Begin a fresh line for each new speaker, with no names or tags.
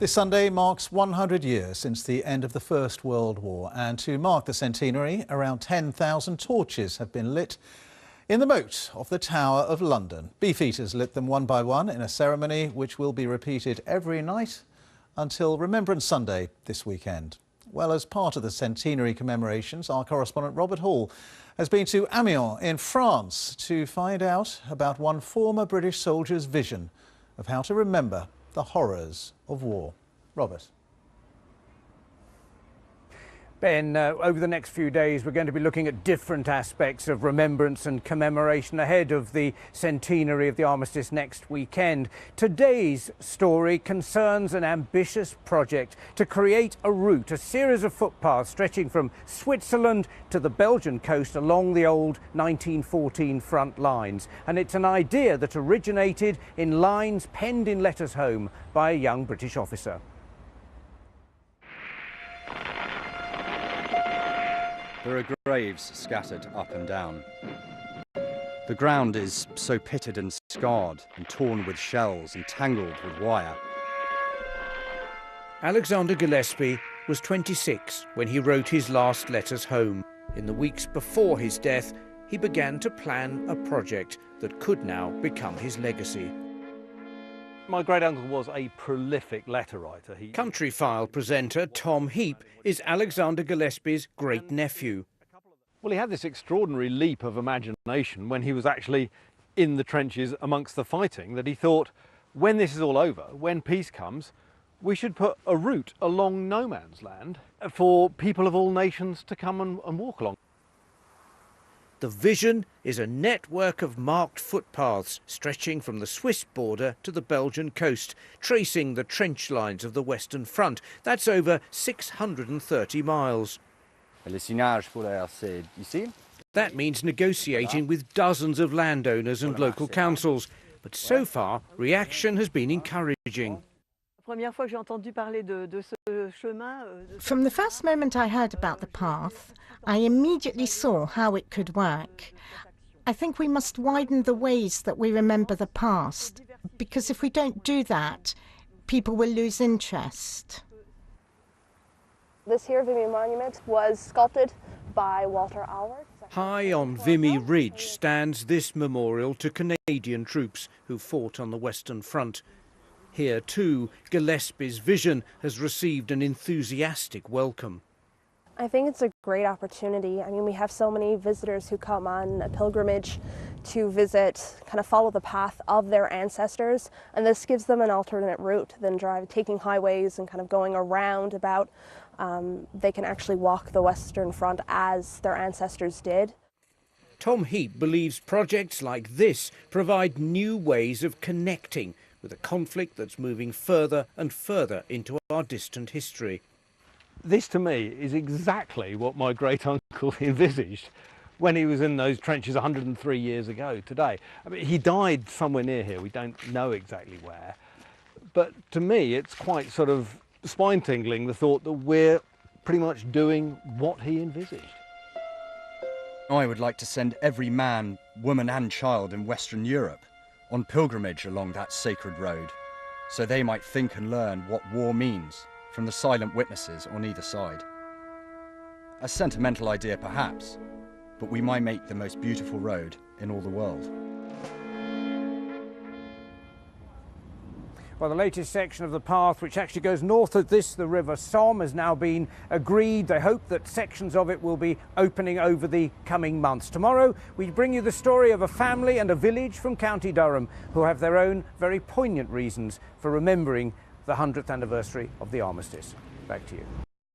This Sunday marks 100 years since the end of the First World War, and to mark the centenary, around 10,000 torches have been lit in the moat of the Tower of London. Beefeaters lit them one by one in a ceremony which will be repeated every night until Remembrance Sunday this weekend. Well, as part of the centenary commemorations, our correspondent Robert Hall has been to Amiens in France to find out about one former British soldier's vision of how to remember the horrors of war. Robert.
Ben, over the next few days we're going to be looking at different aspects of remembrance and commemoration ahead of the centenary of the armistice next weekend. Today's story concerns an ambitious project to create a route, a series of footpaths stretching from Switzerland to the Belgian coast along the old 1914 front lines. And it's an idea that originated in lines penned in letters home by a young British officer.
There are graves scattered up and down. The ground is so pitted and scarred and torn with shells and tangled with wire.
Alexander Gillespie was 26 when he wrote his last letters home. In the weeks before his death, he began to plan a project that could now become his legacy.
My great-uncle was a prolific letter writer.
Country File presenter Tom Heap is Alexander Gillespie's great-nephew.
Well, he had this extraordinary leap of imagination when he was actually in the trenches amongst the fighting, that he thought, when this is all over, when peace comes, we should put a route along no man's land for people of all nations to come and walk along.
The vision is a network of marked footpaths stretching from the Swiss border to the Belgian coast, tracing the trench lines of the Western Front. That's over 630 miles. That means negotiating with dozens of landowners and local councils. But so far, reaction has been encouraging.
From the first moment I heard about the path, I immediately saw how it could work. I think we must widen the ways that we remember the past, because if we don't do that, people will lose interest.
This here Vimy monument was sculpted by Walter Alward.
High on Vimy Ridge stands this memorial to Canadian troops who fought on the Western Front. Here too, Gillespie's vision has received an enthusiastic welcome.
I think it's a great opportunity. I mean, we have so many visitors who come on a pilgrimage to visit, kind of follow the path of their ancestors, and this gives them an alternate route than taking highways and kind of going around about. They can actually walk the Western Front as their ancestors did.
Tom Heap believes projects like this provide new ways of connecting with a conflict that's moving further and further into our distant history.
This, to me, is exactly what my great-uncle envisaged when he was in those trenches 103 years ago today. I mean, he died somewhere near here, we don't know exactly where. But to me, it's quite sort of spine-tingling, the thought that we're pretty much doing what he envisaged.
I would like to send every man, woman and child in Western Europe on pilgrimage along that sacred road, so they might think and learn what war means from the silent witnesses on either side. A sentimental idea perhaps, but we might make the most beautiful road in all the world.
Well, the latest section of the path, which actually goes north of this, the River Somme, has now been agreed. They hope that sections of it will be opening over the coming months. Tomorrow, we bring you the story of a family and a village from County Durham who have their own very poignant reasons for remembering the 100th anniversary of the armistice. Back to you.